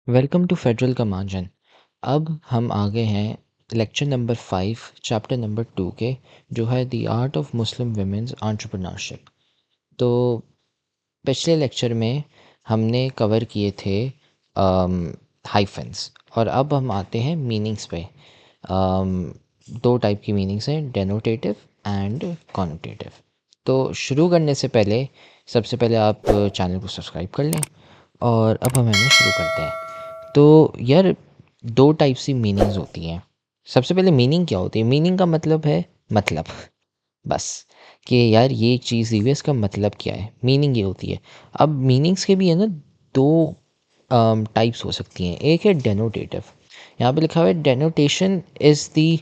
Welcome to federal का margin. अब हम आ गए हैं लेक्चर नंबर 5 चैप्टर नंबर 2 के, जो है the art of Muslim women's entrepreneurship. तो पिछले लेक्चर में हमने कवर किए थे हाइफन्स, और अब हम आते हैं मीनिंग्स पे। दो टाइप की मीनिंग्स हैं, डेनोटेटिव एंड कॉनोटेटिव। तो शुरू करने से पहले सबसे पहले आप चैनल को सब्सक्राइब कर लें, और अब हम हमें शुरू करते हैं। तो यार, दो टाइप सी मीनिंग्स होती हैं। सबसे पहले मीनिंग क्या होती है? मीनिंग का मतलब है मतलब, बस, कि यार ये चीज़ दी हुई है, इसका मतलब क्या है, मीनिंग ये होती है। अब मीनिंग्स के भी है ना, दो टाइप्स हो सकती हैं। एक है डेनोटेटिव। यहाँ पे लिखा हुआ है denotation is the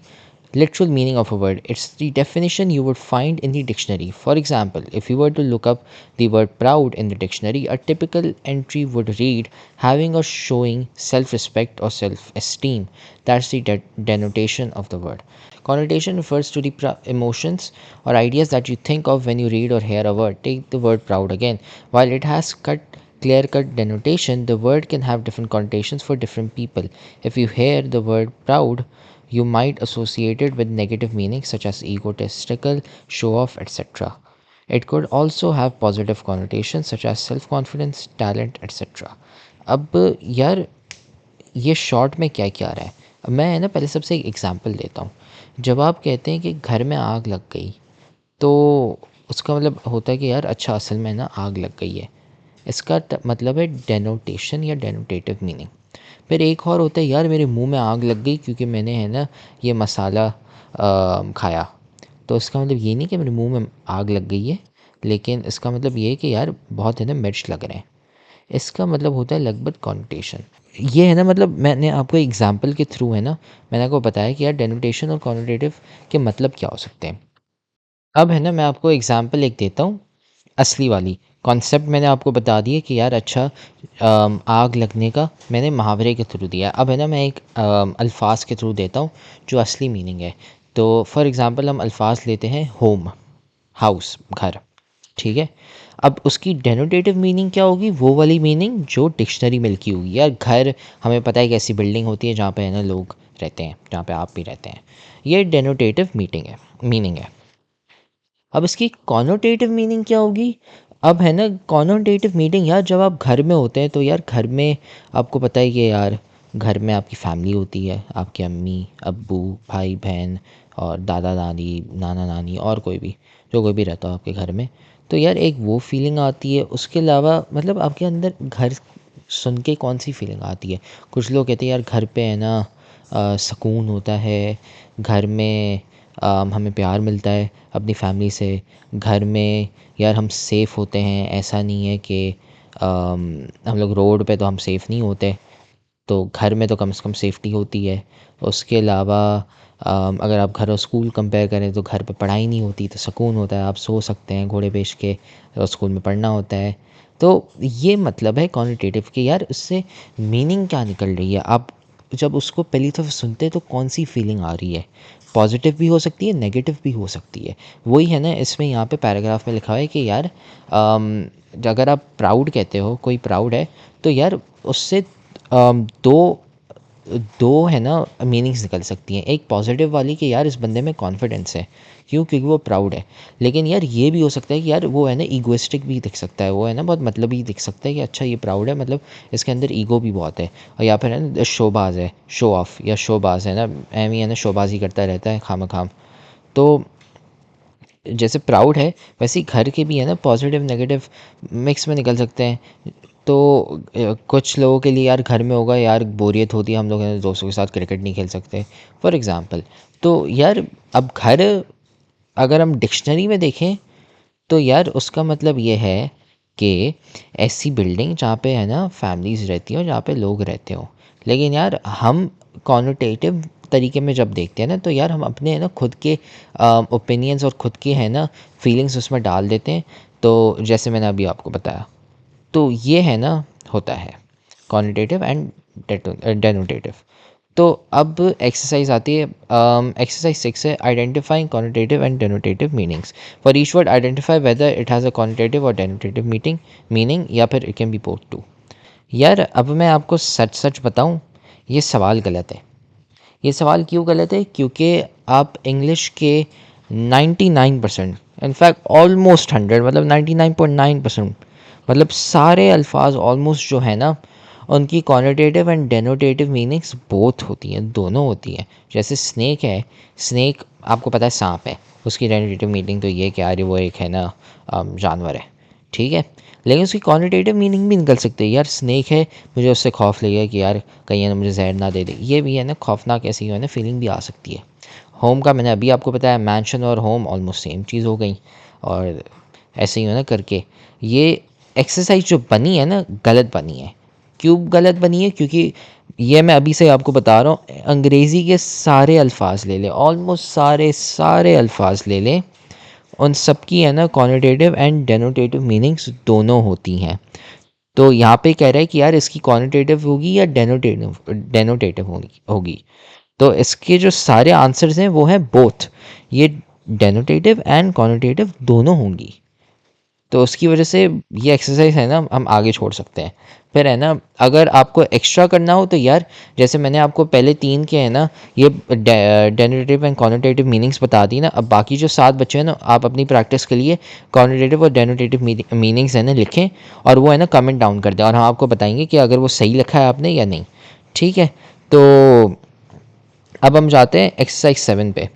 literal meaning of a word. It's the definition you would find in the dictionary. For example, if you were to look up the word proud in the dictionary, a typical entry would read having or showing self respect or self esteem. That's the denotation of the word. Connotation refers to the emotions or ideas that you think of when you read or hear a word. Take the word proud again. While it has clear cut denotation, the word can have different connotations for different people. If you hear the word proud, you might associate it with negative meanings such as egotistical, show off, etc. It could also have positive connotations such as self confidence, talent, etc. अब यार, ये short में क्या क्या आ रहा है? अब मैं है ना पहले सबसे एक एग्जांपल देता हूँ। जब आप कहते हैं कि घर में आग लग गई, तो उसका मतलब होता है कि यार अच्छा, असल में ना आग लग गई है। इसका मतलब है डेनोटेशन या डेनोटेटिव मीनिंग। फिर एक और होता है, यार मेरे मुंह में आग लग गई क्योंकि मैंने है ना ये मसाला खाया। तो इसका मतलब ये नहीं कि मेरे मुंह में आग लग गई है, लेकिन इसका मतलब ये है कि यार बहुत है ना मिर्च लग रहे हैं। इसका मतलब होता है लगभग कॉन्टेशन। ये है ना, मतलब मैंने आपको एग्जाम्पल के थ्रू है ना, मैंने आपको बताया कि यार डेनोटेशन और कॉन्टेटिव के मतलब क्या हो सकते हैं। अब है ना, मैं आपको एग्जाम्पल एक देता हूँ, असली वाली। कॉन्सेप्ट मैंने आपको बता दिया कि यार अच्छा, आग लगने का मैंने मुहावरे के थ्रू दिया। अब है ना, मैं एक अल्फाज के थ्रू देता हूँ जो असली मीनिंग है। तो फॉर एग्ज़ाम्पल हम अल्फाज लेते हैं होम, हाउस, घर, ठीक है। अब उसकी डेनोटेटिव मीनिंग क्या होगी? वो वाली मीनिंग जो डिक्शनरी में लिखी होगी। यार घर, हमें पता है कि ऐसी बिल्डिंग होती है जहाँ पे है ना लोग रहते हैं, जहाँ पे आप भी रहते हैं। ये डेनोटेटिव मीनिंग है। अब इसकी कॉनोटेटिव मीनिंग क्या होगी? अब है ना, कॉनोटेटिव मीनिंग, यार जब आप घर में होते हैं तो यार घर में आपको पता है कि यार घर में आपकी फैमिली होती है, आपके अम्मी अब्बू, भाई बहन, और दादा दादी, नाना नानी, और कोई भी, जो कोई भी रहता हो आपके घर में। तो यार एक वो फीलिंग आती है। उसके अलावा मतलब आपके अंदर घर सुन के कौन सी फीलिंग आती है? कुछ लोग कहते हैं यार घर पे है ना सुकून होता है, घर में हमें प्यार मिलता है अपनी फैमिली से, घर में यार हम सेफ़ होते हैं। ऐसा नहीं है कि हम लोग रोड पे तो हम सेफ़ नहीं होते, तो घर में तो कम से कम सेफ्टी होती है। उसके अलावा अगर आप घर और स्कूल कंपेयर करें तो घर पे पढ़ाई नहीं होती तो सुकून होता है, आप सो सकते हैं घोड़े बेच के, और स्कूल में पढ़ना होता है। तो ये मतलब है क्वांटिटेटिव कि यार उससे मीनिंग क्या निकल रही है। आप जब उसको पहली दफ़ा सुनते हैं तो कौन सी फीलिंग आ रही है? पॉजिटिव भी हो सकती है, नेगेटिव भी हो सकती है। वही है ना, इसमें यहाँ पे पैराग्राफ में लिखा है कि यार अगर आप प्राउड कहते हो, कोई प्राउड है, तो यार उससे दो दो है ना मीनिंग्स निकल सकती हैं। एक पॉजिटिव वाली कि यार इस बंदे में कॉन्फिडेंस है, क्यों? क्योंकि वो प्राउड है। लेकिन यार ये भी हो सकता है कि यार वो है ना ईगोइस्टिक भी दिख सकता है, वो है ना बहुत मतलबी दिख सकता है कि अच्छा ये प्राउड है, मतलब इसके अंदर ईगो भी बहुत है। और या फिर है ना शोबाज है, शो ऑफ या शोबाज है ना, एम ही है ना शोबाजी करता रहता है खाम खाम। तो जैसे प्राउड है, वैसे ही घर के भी है ना पॉजिटिव नेगेटिव मिक्स में निकल सकते हैं। तो कुछ लोगों के लिए यार घर में होगा, यार बोरियत होती है, हम लोग है ना दोस्तों के साथ क्रिकेट नहीं खेल सकते, फॉर एग्ज़ाम्पल। तो यार अब घर, अगर हम डिक्शनरी में देखें तो यार उसका मतलब ये है कि ऐसी बिल्डिंग जहाँ पे है ना फैमिलीज़ रहती हैं और जहाँ पे लोग रहते हो। लेकिन यार हम कॉनोटेटिव तरीके में जब देखते हैं ना, तो यार हम अपने है ना खुद के ओपिनियंस और खुद के है ना फीलिंग्स उसमें डाल देते हैं। तो जैसे मैंने अभी आपको बताया, तो ये है ना होता है क्वांटिटेटिव एंड डेनोटेटिव। तो अब एक्सरसाइज आती है। एक्सरसाइज 6 है, identifying quantitative and denotative meanings. For each word identify whether it has a quantitative or denotative meaning, या फिर it can be both too. यार अब मैं आपको सच सच बताऊं, ये सवाल गलत है। ये सवाल क्यों गलत है? क्योंकि आप इंग्लिश के 99% इनफैक्ट ऑलमोस्ट 100 मतलब 99.9% मतलब सारे अल्फाज ऑलमोस्ट जो है ना, उनकी कॉनिटेटिव एंड डेनोटेटिव मीनिंग्स बोथ होती हैं, दोनों होती हैं। जैसे स्नेक है, स्नेक आपको पता है सांप है, उसकी डेनोटेटिव मीनिंग तो ये कि यार वो एक है ना जानवर है, ठीक है। लेकिन उसकी क्वालिटेटिव मीनिंग भी निकल सकती है, यार स्नेक है, मुझे उससे खौफ लगे कि यार कहीं है ना मुझे जहर ना दे दे, ये भी है ना खौफनाक ऐसी है ना फीलिंग भी आ सकती है। होम का मैंने अभी आपको बताया, मैंशन और होम ऑलमोस्ट सेम चीज़ हो गई। और ऐसे ही है ना करके ये एक्सरसाइज जो बनी है ना गलत बनी है। क्यों गलत बनी है? क्योंकि ये मैं अभी से आपको बता रहा हूँ, अंग्रेज़ी के सारे अल्फाज ले लें, ऑलमोस्ट सारे सारे अल्फाज ले लें, उन सब की है ना क्वांटिटेटिव एंड डेनोटेटिव मीनिंग्स दोनों होती हैं। तो यहाँ पे कह रहा है कि यार इसकी क्वांटिटेटिव होगी या डेनोटेटिव डेनोटेटिव होगी। तो इसके जो सारे आंसर्स हैं वो हैं बोथ, ये डेनोटेटिव एंड क्वांटिटेटिव दोनों होंगी। तो उसकी वजह से ये एक्सरसाइज है ना हम आगे छोड़ सकते हैं। फिर है ना अगर आपको एक्स्ट्रा करना हो तो यार जैसे मैंने आपको पहले 3 के है ना ये डेनोटेटिव एंड कॉनोटेटिव मीनिंग्स बता दी ना, अब बाकी जो 7 बच्चे हैं ना आप अपनी प्रैक्टिस के लिए कॉनोटेटिव और डेनोटेटिव मीनिंग्स है ना लिखें और वो है ना कमेंट डाउन कर दें और हम आपको बताएंगे कि अगर वो सही लिखा है आपने या नहीं। ठीक है, तो अब हम जाते हैं एक्सरसाइज 7 पे।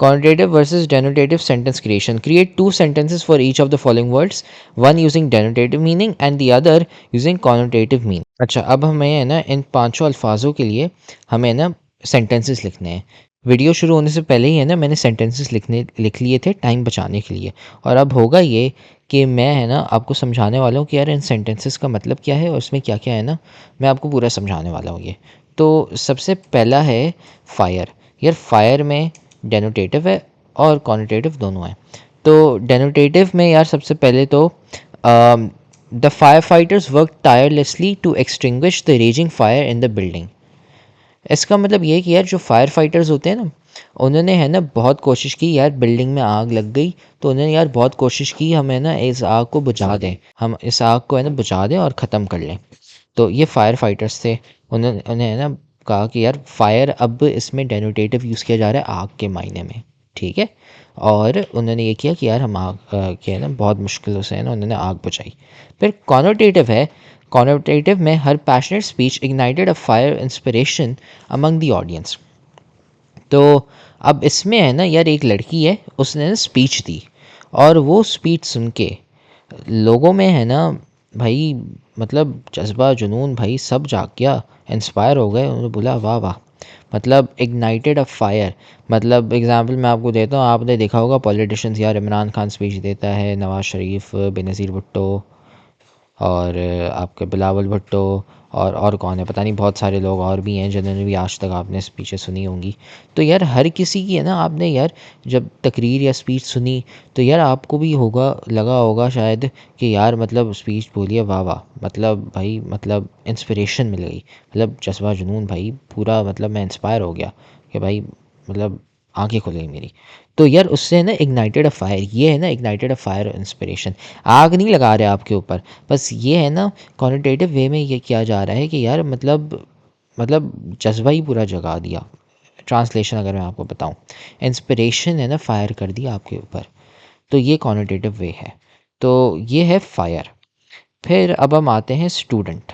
Connotative versus denotative sentence creation. Create two sentences for each of the following words, one using denotative meaning and the other using connotative meaning. अच्छा, अब हमें है ना इन पांचों अल्फाजों के लिए हमें ना सेंटेंसेस लिखने हैं। वीडियो शुरू होने से पहले ही है ना मैंने सेंटेंसेस लिख लिए थे टाइम बचाने के लिए। और अब होगा ये कि मैं है ना आपको समझाने वाला हूँ कि यार इन सेंटेंसेस का मतलब क्या है और इसमें क्या क्या है ना, मैं आपको पूरा समझाने वाला हूँ ये। तो सबसे पहला है फायर। यार फायर में डेनोटेटिव है और कॉनिटेटिव दोनों है। तो डेनोटेटिव में यार सबसे पहले तो the fire fighters work tirelessly to extinguish the raging fire in the building. इसका मतलब ये है कि यार जो फायर फाइटर्स होते हैं ना, उन्होंने है ना बहुत कोशिश की, यार बिल्डिंग में आग लग गई तो उन्होंने यार बहुत कोशिश की हमें ना इस आग को बुझा दें, हम इस आग को है ना बुझा दें और ख़त्म कर लें। तो ये फायर फाइटर्स थे। उन्होंने उन्हें है ना कहा कि यार फायर अब इसमें डेनोटेटिव यूज़ किया जा रहा है आग के मायने में, ठीक है। और उन्होंने ये किया कि यार हम आग के है ना बहुत मुश्किलों से है ना उन्होंने आग बुझाई। फिर कॉनोटेटिव है। कॉनोटेटिव में her passionate speech ignited a fire inspiration among the audience. तो अब इसमें है ना यार एक लड़की है, उसने ना स्पीच दी और वो स्पीच सुन के लोगों में है ना भाई मतलब जज्बा जुनून भाई सब जाग गया, इंस्पायर हो गए, उन्होंने बोला वाह वाह, मतलब इग्नाइटेड अ फायर। मतलब एग्जांपल मैं आपको देता हूँ, आपने देखा होगा पॉलिटिशियंस, यार इमरान खान स्पीच देता है, नवाज़ शरीफ, बेनज़ीर भुट्टो और आपके बिलावल भुट्टो और कौन है पता नहीं, बहुत सारे लोग और भी हैं जिन्होंने भी आज तक आपने स्पीचें सुनी होंगी। तो यार हर किसी की है ना आपने यार जब तकरीर या स्पीच सुनी तो यार आपको भी होगा लगा होगा शायद कि यार मतलब स्पीच बोलिए वाह वाह, मतलब भाई मतलब इंस्पिरेशन मिल गई, मतलब जज्बा जुनून भाई पूरा, मतलब मैं इंस्पायर हो गया कि भाई मतलब आंखें खुल गई मेरी। तो यार उससे है ना इग्नाइटेड अ फायर, ये है ना इग्नाइटेड अ फायर इंस्पिरेशन। आग नहीं लगा रहे आपके ऊपर, बस ये है ना क्वालिटेटिव वे में ये किया जा रहा है कि यार मतलब जज्बा ही पूरा जगा दिया। ट्रांसलेशन अगर मैं आपको बताऊं, इंस्पिरेशन है ना फायर कर दिया आपके ऊपर। तो ये क्वालिटेटिव वे है। तो ये है फायर। फिर अब हम आते हैं स्टूडेंट।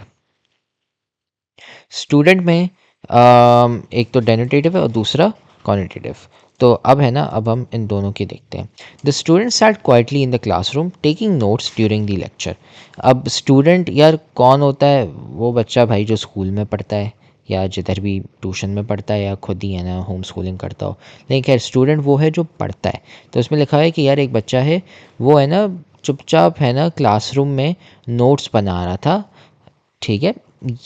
स्टूडेंट में एक तो डेनोटेटिव है और दूसरा क्वांटिटेटिव। तो अब है ना अब हम इन दोनों की देखते हैं। The student sat quietly in the classroom taking notes during the lecture. अब स्टूडेंट यार कौन होता है? वो बच्चा भाई जो स्कूल में पढ़ता है या जिधर भी ट्यूशन में पढ़ता है या खुद ही है ना होम स्कूलिंग करता हो। लेकिन खैर स्टूडेंट वो है जो पढ़ता है। तो इसमें लिखा है कि यार एक बच्चा है, वो है ना चुपचाप है ना क्लासरूम में नोट्स बना रहा था, ठीक है।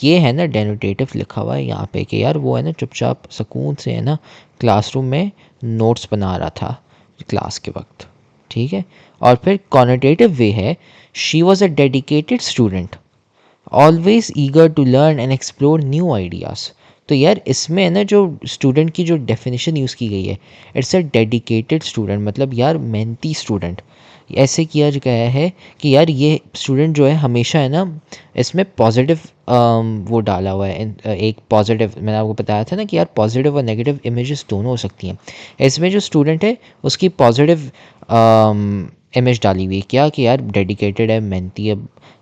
ये है ना डेनोटेटिव लिखा हुआ है यहाँ पे कि यार वो है ना चुपचाप सुकून से है ना क्लासरूम में नोट्स बना रहा था क्लास के वक्त, ठीक है। और फिर कॉनोटेटिव वे है, she was a dedicated student always eager to learn and explore new ideas. तो यार इसमें है ना जो स्टूडेंट की जो डेफिनेशन यूज़ की गई है, इट्स अ डेडिकेटेड स्टूडेंट, मतलब यार मेहनती स्टूडेंट। ऐसे किया गया है कि यार ये स्टूडेंट जो है हमेशा है ना इसमें पॉजिटिव वो डाला हुआ है एक पॉजिटिव, मैंने आपको बताया था ना कि यार पॉजिटिव और नेगेटिव इमेजेस दोनों हो सकती हैं। इसमें जो स्टूडेंट है उसकी पॉजिटिव इमेज डाली हुई है क्या कि यार डेडिकेटेड है, मेहनती है।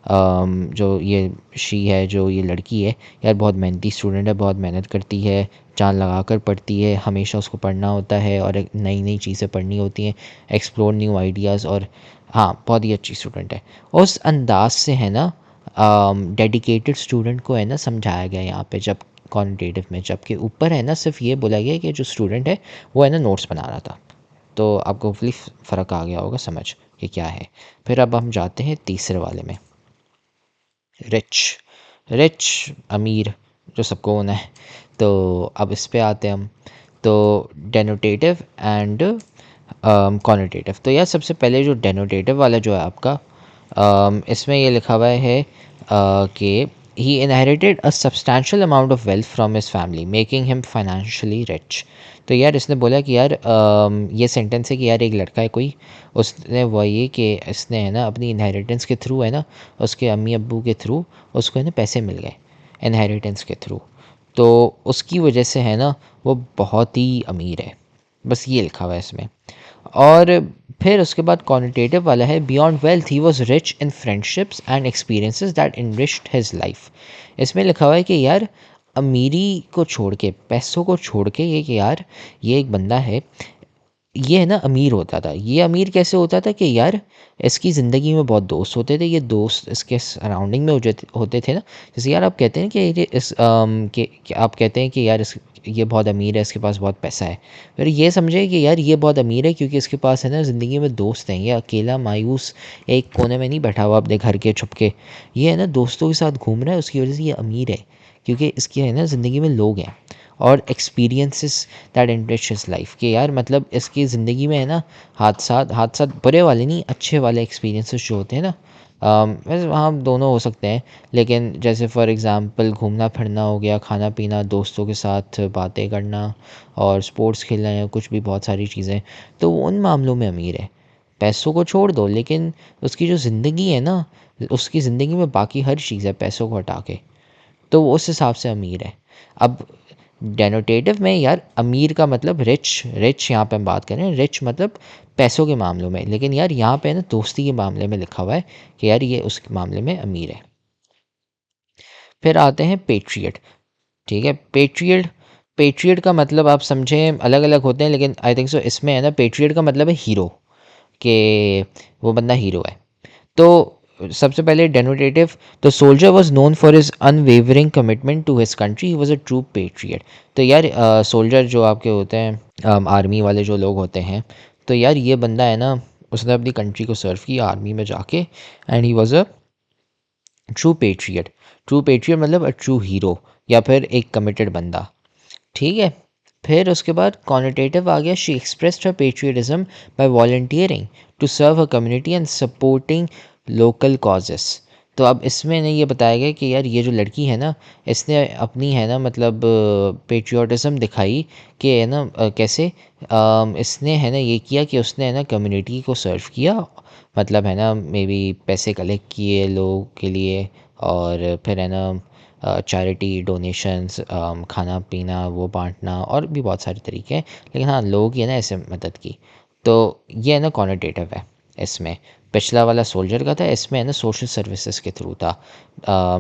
जो ये शी है, जो ये लड़की है यार बहुत मेहनती स्टूडेंट है, बहुत मेहनत करती है, जान लगा कर पढ़ती है, हमेशा उसको पढ़ना होता है और नई नई चीज़ें पढ़नी होती हैं, एक्सप्लोर न्यू आइडियाज़। और हाँ, बहुत ही अच्छी स्टूडेंट है। उस अंदाज से है ना डेडिकेटेड स्टूडेंट को है ना समझाया गया यहाँ पे जब क्वान्टिटेटिव में, जबकि ऊपर है ना सिर्फ ये बोला गया कि जो स्टूडेंट है वो है ना नोट्स बना रहा था। तो आपको होपफुली फ़र्क आ गया होगा समझ कि क्या है। फिर अब हम जाते हैं तीसरे वाले में, रिच। रिच अमीर, जो सबको होना है। तो अब इस पे आते हैं हम। तो डेनोटेटिव एंड क्वांटिटेटिव। तो यार सबसे पहले जो डेनोटेटिव वाला जो है आपका, इसमें ये लिखा हुआ है कि he inherited a substantial amount of wealth from his family making him financially rich. तो यार इसने बोला कि यार ये सेंटेंस है कि यार एक लड़का है कोई, उसने वही कि इसने है ना अपनी इनहेरिटेंस के थ्रू है ना, उसके अम्मी अब्बू के थ्रू उसको है ना पैसे मिल गए इनहेरिटेंस के थ्रू। तो उसकी वजह से है ना वो बहुत ही अमीर है, बस ये लिखा हुआ है इसमें। और फिर उसके बाद क्वांटिटेटिव वाला है, beyond wealth he was rich in friendships and experiences that enriched his life. इसमें लिखा हुआ है कि यार अमीरी को छोड़ के, पैसों को छोड़ के, ये कि यार ये एक बंदा है, ये है ना अमीर होता था। ये अमीर कैसे होता था कि यार इसकी ज़िंदगी में बहुत दोस्त होते थे, ये दोस्त इसके सराउंडिंग में होते थे ना। जैसे यार आप कहते हैं कि ये कि आप कहते हैं कि यार ये बहुत अमीर है, इसके पास बहुत पैसा है। फिर ये समझे कि यार ये बहुत अमीर है क्योंकि इसके पास है ना ज़िंदगी में दोस्त हैं। ये अकेला मायूस एक कोने में नहीं बैठा हुआ अपने घर के छुप के, ये है ना दोस्तों के साथ घूम रहा है, उसकी वजह से ये अमीर है क्योंकि इसकी है ना ज़िंदगी में लोग हैं और experiences that enrich his life. कि यार मतलब इसकी ज़िंदगी में है ना हादसात, हादसात बुरे वाले नहीं, अच्छे वाले एक्सपीरियंसेस जो होते हैं ना, वैसे वहाँ दोनों हो सकते हैं, लेकिन जैसे फॉर एग्ज़ाम्पल घूमना फिरना हो गया, खाना पीना, दोस्तों के साथ बातें करना और स्पोर्ट्स खेलना या कुछ भी, बहुत सारी चीज़ें, तो वो उन मामलों में अमीर है। पैसों को छोड़ दो, लेकिन उसकी जो ज़िंदगी है ना, उसकी ज़िंदगी में बाकी हर चीज़ है पैसों को हटा के, तो वो उस हिसाब से अमीर है। अब डेनोटेटिव में यार अमीर का मतलब रिच, रिच यहाँ पे हम बात करें, रिच मतलब पैसों के मामलों में, लेकिन यार यहाँ पे ना दोस्ती के मामले में लिखा हुआ है कि यार ये उस मामले में अमीर है। फिर आते हैं पेट्रियट। ठीक है, पेट्रियट, पेट्रियट का मतलब आप समझें अलग अलग होते हैं, लेकिन आई थिंक सो इसमें है ना पेट्रियट का मतलब है हीरो, कि वो बंदा हीरो है। तो सबसे पहले denotative, the soldier was known for his unwavering commitment to his country, he was a true patriot. तो यार सोल्जर जो आपके होते हैं, आर्मी वाले जो लोग होते हैं, तो यार ये बंदा है ना उसने अपनी कंट्री को सर्व किया आर्मी में जाके, and he was a true patriot. True patriot मतलब अ ट्रू हीरो या फिर एक कमिटेड बंदा। ठीक है, फिर उसके बाद कॉन्टेटिव आ गया, she expressed her patriotism by volunteering to serve her community and supporting local causes. तो अब इसमें ने ये बताया गया कि यार ये जो लड़की है ना, इसने अपनी है ना मतलब पेट्रियोटिज्म दिखाई कि है ना कैसे इसने है ना ये किया कि उसने है ना कम्युनिटी को सर्व किया, मतलब है ना मे बी पैसे कलेक्ट किए लोगों के लिए, और फिर है ना चैरिटी डोनेशंस, खाना पीना वो बांटना, और भी बहुत सारे तरीके हैं, लेकिन हाँ लोगों की है ना ऐसे मदद की। तो ये है ना क्वान्टिटेटिव है इसमें। पिछला वाला सोल्जर का था, इसमें है ना सोशल सर्विसेज के थ्रू था,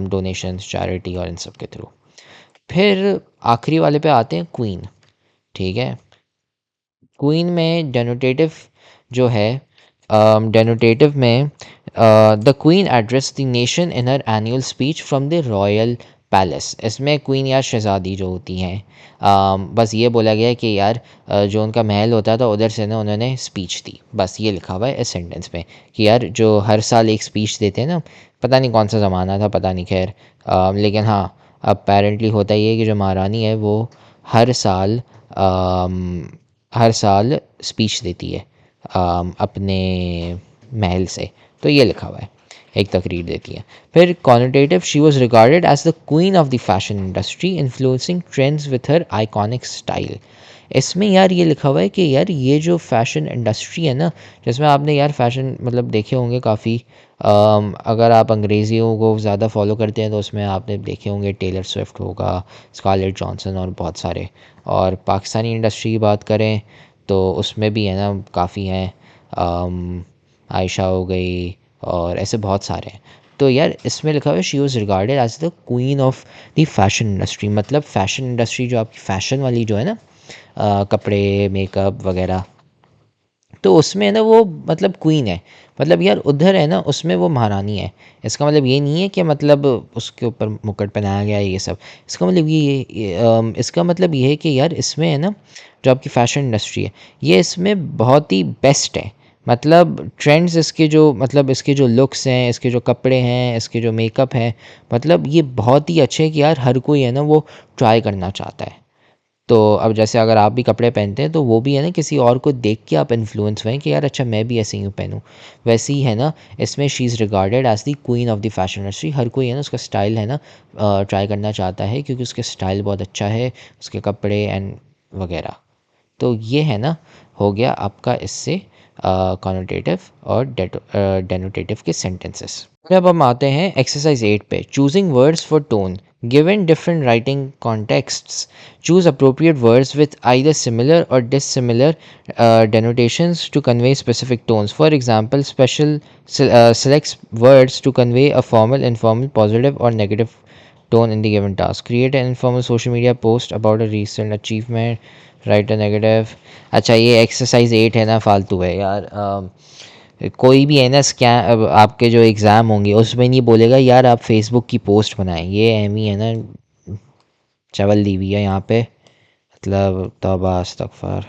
डोनेशंस चैरिटी और इन सब के थ्रू। फिर आखिरी वाले पे आते हैं, क्वीन। ठीक है, क्वीन में डेनोटेटिव जो है, डेनोटेटिव में the queen address the nation in her annual speech from the royal palace. इसमें क्वीन या शहज़ादी जो होती हैं, बस ये बोला गया है कि यार जो उनका महल होता था उधर से ना उन्होंने स्पीच दी, बस ये लिखा हुआ है इस सेंटेंस में कि यार जो हर साल एक स्पीच देते हैं ना, पता नहीं कौन सा ज़माना था, पता नहीं, खैर लेकिन हाँ अपेरेंटली होता ही है कि जो महारानी है वो हर साल हर साल स्पीच देती है अपने महल से। तो ये लिखा हुआ है। एक तकरीर देती हैं। फिर connotative, she was regarded as the queen of the fashion industry influencing trends with her iconic style. इसमें यार ये लिखा हुआ है कि यार ये जो फैशन इंडस्ट्री है ना, जिसमें आपने यार फैशन मतलब देखे होंगे काफ़ी, अगर आप अंग्रेज़ियों को ज़्यादा फॉलो करते हैं तो उसमें आपने देखे होंगे टेलर स्विफ्ट होगा, स्कारलेट जॉनसन और बहुत सारे। और पाकिस्तानी इंडस्ट्री की बात करें तो उसमें भी है ना काफ़ी हैं, आयशा हो गई और ऐसे बहुत सारे हैं। तो यार इसमें लिखा हुआ है she was regarded as the queen of the fashion industry, मतलब फ़ैशन इंडस्ट्री जो आपकी फ़ैशन वाली जो है ना, कपड़े मेकअप वगैरह, तो उसमें है ना वो मतलब क्वीन है। मतलब यार उधर है ना उसमें वो महारानी है। इसका मतलब ये नहीं है कि मतलब उसके ऊपर मुकुट पहनाया गया है ये सब। इसका मतलब इसका मतलब ये है कि यार इसमें है ना जो आपकी फ़ैशन इंडस्ट्री है ये इसमें बहुत ही बेस्ट है। मतलब ट्रेंड्स इसके जो मतलब इसके जो लुक्स हैं, इसके जो कपड़े हैं, इसके जो मेकअप हैं, मतलब ये बहुत ही अच्छे हैं कि यार हर कोई है ना वो ट्राई करना चाहता है। तो अब जैसे अगर आप भी कपड़े पहनते हैं तो वो भी है ना किसी और को देख के आप इन्फ्लुएंस हुए कि यार अच्छा मैं भी ऐसे ही पहनूं। वैसे ही है ना इसमें she is regarded as the queen of the fashion industry. हर कोई है ना उसका स्टाइल है ना ट्राई करना चाहता है क्योंकि उसके स्टाइल बहुत अच्छा है, उसके कपड़े एंड वगैरह। तो ये है ना हो गया आपका इससे कॉनोटेटिव और डेनोटेटिव के सेंटेंसेस। फिर अब हम आते हैं एक्सरसाइज 8 पे, choosing words for tone. Given different writing contexts, choose appropriate words with either similar और dissimilar denotations to convey specific tones. For example, special selects words to convey a formal, informal, positive, or negative tone in the given task. Create an informal social media post about a recent achievement. Write a negative. अच्छा ये exercise 8 है ना फालतू है यार। कोई भी है ना स्कैम आपके जो एग्ज़ाम होंगे उसमें नहीं बोलेगा यार आप फेसबुक की पोस्ट बनाएं, ये एमी है ना चवल दी हुई है यहाँ पे। मतलब तौबा अस्तगफार,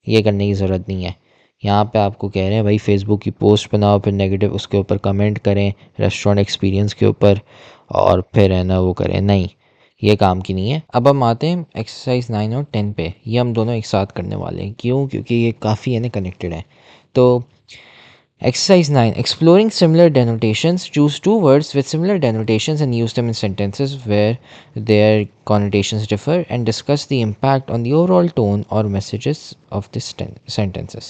ये करने की ज़रूरत नहीं है। यहाँ पे आपको कह रहे हैं भाई फेसबुक की पोस्ट बनाओ, फिर नेगेटिव उसके ऊपर कमेंट करें रेस्टोरेंट एक्सपीरियंस के ऊपर, और फिर है ना वो करें, नहीं ये काम की नहीं है। अब हम आते हैं एक्सरसाइज 9 और 10 पे। ये हम दोनों एक साथ करने वाले हैं, क्यों? क्योंकि ये काफ़ी है ना कनेक्टेड है। तो exercise 9, exploring similar denotations. Choose two words with similar denotations and use them in sentences where their connotations differ, and discuss the impact on the overall tone or messages of the sentences.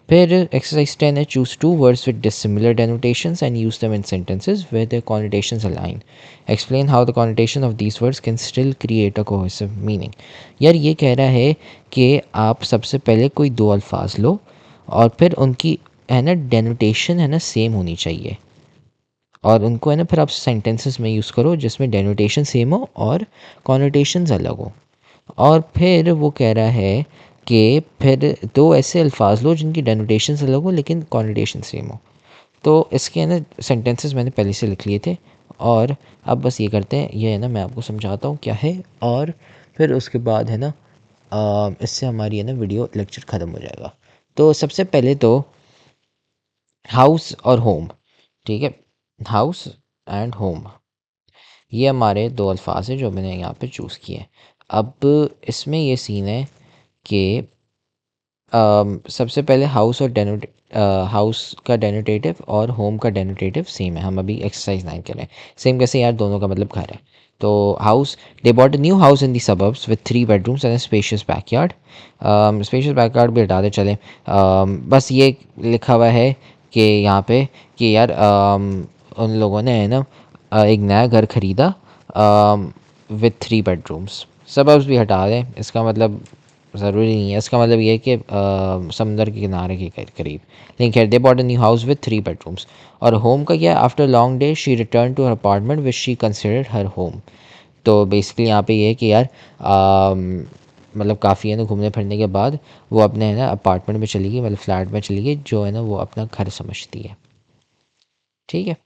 फिर exercise 10 है, choose two words with dissimilar denotations and use them in sentences where their connotations align. Explain how the connotation of these words can still create a cohesive meaning. यार ये कह रहा है कि आप सबसे पहले कोई दो अल्फाज लो और फिर उनकी है ना डेनोटेशन है ना सेम होनी चाहिए, और उनको है ना फिर आप सेंटेंसेस में यूज़ करो जिसमें डेनोटेशन सेम हो और कॉनोटेशंस अलग हो। और फिर वो कह रहा है कि फिर दो ऐसे अल्फाज लो जिनकी डेनोटेशंस अलग हो लेकिन कॉनोटेशन सेम हो। तो इसके है ना सेंटेंसेस मैंने पहले से लिख लिए थे, और अब बस ये करते हैं, ये है ना मैं आपको समझाता हूँ क्या है, और फिर उसके बाद है ना इससे हमारी है ना वीडियो लेक्चर ख़त्म हो जाएगा। तो सबसे पहले तो हाउस और होम, ठीक है, हाउस एंड होम, ये हमारे दो अल्फाज हैं जो मैंने यहाँ पे चूज़ किए हैं। अब इसमें ये सीन है कि सबसे पहले हाउस और हाउस का डेनोटेटिव और होम का डेनोटेटिव सेम है। हम अभी एक्सरसाइज 9 कर रहे हैं। सेम कैसे यार, दोनों का मतलब घर है। तो house, they bought a new house in the suburbs with 3 bedrooms and spacious backyard. Spacious backyard भी हटा दे चले। बस ये लिखा हुआ है कि यहाँ पे कि यार उन लोगों ने है ना एक नया घर ख़रीदा विथ 3 bedrooms। सबर्ब्स भी हटा दें, इसका मतलब ज़रूरी नहीं है। इसका मतलब ये है कि समंदर के किनारे के करीब। लेकिन खैर, they bought a new house with 3 bedrooms। और होम का क्या, after long day she return to her apartment which she considered her home. तो बेसिकली यहाँ पे ये है कि यार मतलब काफ़ी है ना घूमने फिरने के बाद वो अपने है ना अपार्टमेंट में चली गई, मतलब फ्लैट में चली गई जो है ना वो अपना घर समझती है। ठीक है,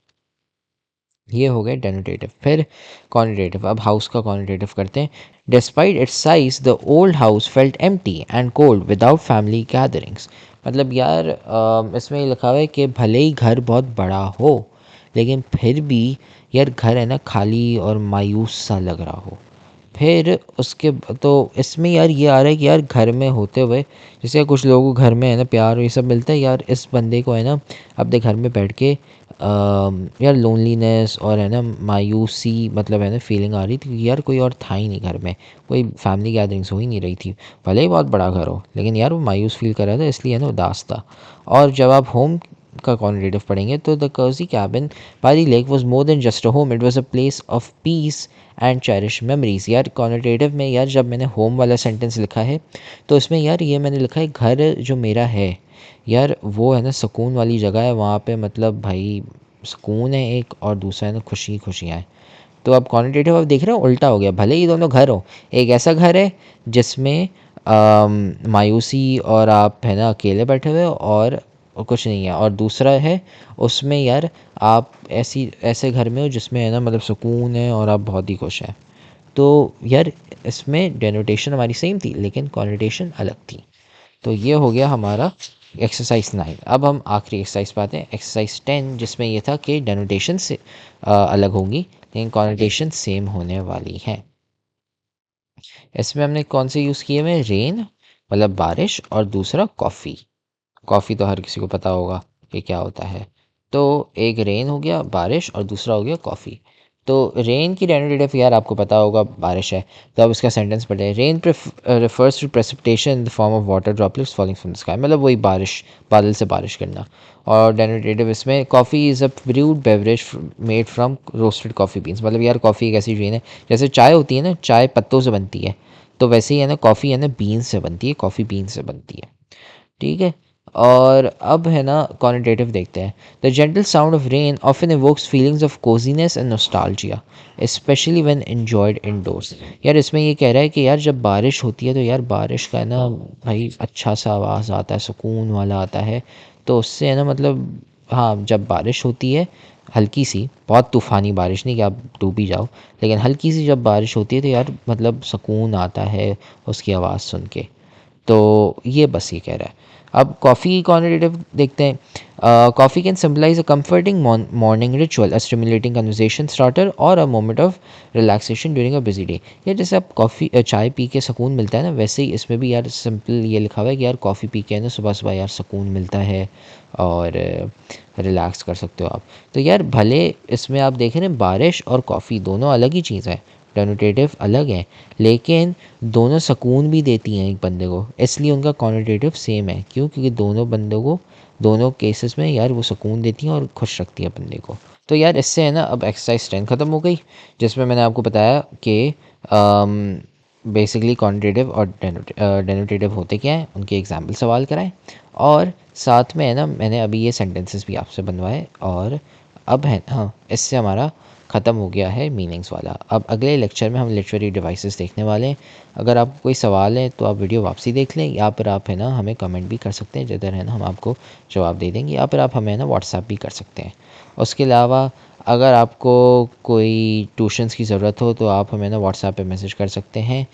ये हो गया डेनोटेटिव। फिर कॉनिटेटिव, अब हाउस का कॉनिटेटिव करते हैं। Despite it's size the old house felt empty and cold without family gatherings. मतलब यार इसमें ये लिखा हुआ है कि भले ही घर बहुत बड़ा हो लेकिन फिर भी यार घर है ना खाली और मायूस सा लग रहा हो। फिर उसके तो इसमें यार ये आ रहा है कि यार घर में होते हुए जैसे कुछ लोगों को घर में है ना प्यार ये सब मिलता है, यार इस बंदे को है ना अपने घर में बैठ के यार लोनलीनेस और है ना मायूसी मतलब है ना फीलिंग आ रही थी कि यार कोई और था ही नहीं घर में, कोई फैमिली गैदरिंग्स हो ही नहीं रही थी, भले ही बहुत बड़ा घर हो लेकिन यार वो मायूस फील कर रहा था, इसलिए है ना उदास था। और जब आप होम का कॉन्जिटिव पढ़ेंगे तो the cozy cabin by the lake was more than just a home, it was a place of peace and cherish memories. यार कॉन्जिटिव में यार जब मैंने होम वाला सेंटेंस लिखा है तो इसमें यार ये मैंने लिखा है घर जो मेरा है यार वो है ना सुकून वाली जगह है, वहाँ पे मतलब भाई सुकून है एक, और दूसरा है ना खुशी खुशियाँ हैं। तो अब क्वांटिटेटिव आप देख रहे हो उल्टा हो गया, भले ही दोनों घर हो, एक ऐसा घर है जिसमें मायूसी और आप है ना अकेले बैठे हुए हो और कुछ नहीं है, और दूसरा है उसमें यार आप ऐसे घर में हो जिसमें है ना मतलब सुकून है और आप बहुत ही खुश हैं। तो यार इसमें डेनोटेशन हमारी सेम थी लेकिन कॉन्टेशन अलग थी। तो ये हो गया हमारा एक्सरसाइज 9। अब हम आखिरी एक्सरसाइज पाते हैं, एक्सरसाइज 10, जिसमें ये था कि डेनोटेशन से अलग होंगी लेकिन कॉन्टेशन सेम होने वाली हैं। इसमें हमने कौन से यूज़ किए हुए, रेन मतलब बारिश, और दूसरा कॉफ़ी। कॉफ़ी तो हर किसी को पता होगा कि क्या होता है। तो एक रेन हो गया बारिश और दूसरा हो गया कॉफ़ी। तो रेन की डेरिवेटिव यार आपको पता होगा बारिश है, तो अब इसका सेंटेंस पढ़े, rain refers to precipitation in the form of water droplets falling from the sky, मतलब वही बारिश, बादल से बारिश करना। और डेरिवेटिव इसमें coffee is a brood beverage made from roasted coffee beans, मतलब यार कॉफ़ी एक ऐसी चीज़ है जैसे चाय होती है ना, चाय पत्तों से बनती है, तो वैसे ही है ना कॉफ़ी है ना बीन्स से बनती है, कॉफ़ी बीन्स से बनती है। ठीक है। और अब है ना क्वांटिटेटिव देखते हैं, the gentle sound of rain often evokes feelings of cosiness and nostalgia specially when enjoyed indoors. यार इसमें ये कह रहा है कि यार जब बारिश होती है तो यार बारिश का है ना भाई अच्छा सा आवाज़ आता है, सुकून वाला आता है, तो उससे है ना मतलब हाँ जब बारिश होती है हल्की सी, बहुत तूफ़ानी बारिश नहीं कि आप डूब ही जाओ, लेकिन हल्की सी जब बारिश होती है तो यार मतलब सुकून आता है उसकी आवाज़ सुन के। तो ये बस ये कह रहा है। अब कॉफ़ी क्वांटिटेटिव देखते हैं, coffee can symbolize a comforting morning ritual, a stimulating conversation starter और a moment of relaxation during a busy day. यार जैसे आप कॉफ़ी चाय पी के सुकून मिलता है ना, वैसे ही इसमें भी यार सिंपल ये लिखा हुआ है कि यार कॉफ़ी पी के है ना सुबह सुबह यार सुकून मिलता है और रिलैक्स कर सकते हो आप। तो यार भले इसमें आप देखें ना बारिश और कॉफ़ी दोनों अलग ही चीज़ है, डेनोटेटिव अलग है, लेकिन दोनों सुकून भी देती हैं एक बंदे को, इसलिए उनका क्वांटिटेटिव सेम है। क्यों? क्योंकि दोनों बंदों को दोनों केसेस में यार वो सुकून देती हैं और खुश रखती हैं बंदे को। तो यार इससे है ना अब एक्सरसाइज 10 ख़त्म हो गई, जिसमें मैंने आपको बताया कि बेसिकली क्वांटिटेटिव और डेनोटेटिव होते क्या हैं, उनके एग्जाम्पल सवाल कराएं, और साथ में है ना मैंने अभी ये सेंटेंसेस भी आपसे बनवाए, और अब है हाँ इससे हमारा ख़त्म हो गया है मीनिंग्स वाला। अब अगले लेक्चर में हम लिटरेरी डिवाइसेस देखने वाले हैं। अगर आपको कोई सवाल है तो आप वीडियो वापसी देख लें, या फिर आप है ना हमें कमेंट भी कर सकते हैं, जिधर है ना हम आपको जवाब दे देंगे, या फिर आप हमें है ना व्हाट्सएप भी कर सकते हैं। उसके अलावा अगर आपको कोई ट्यूशन्स की ज़रूरत हो तो आप हमें ना व्हाट्सएप पे मैसेज कर सकते हैं,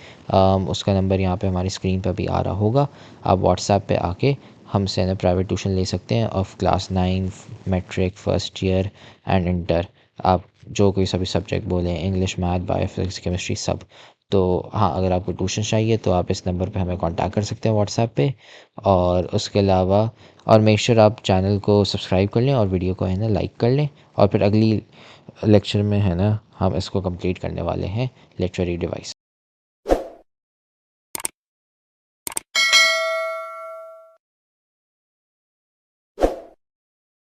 उसका नंबर यहाँ पे हमारी स्क्रीन पर भी आ रहा होगा। आप व्हाट्सएप पे आके हमसे ना प्राइवेट ट्यूशन ले सकते हैं of class 9 matric first year and inter, आप जो कोई सभी सब्जेक्ट बोलें, English math bio physics chemistry सब। तो हाँ अगर आपको ट्यूशन चाहिए तो आप इस नंबर पे हमें कांटेक्ट कर सकते हैं व्हाट्सएप पे। और उसके अलावा और मेक श्योर आप चैनल को सब्सक्राइब कर लें और वीडियो को है ना लाइक कर लें, और फिर अगली लेक्चर में है ना हम इसको कंप्लीट करने वाले हैं लिटरेरी डिवाइस।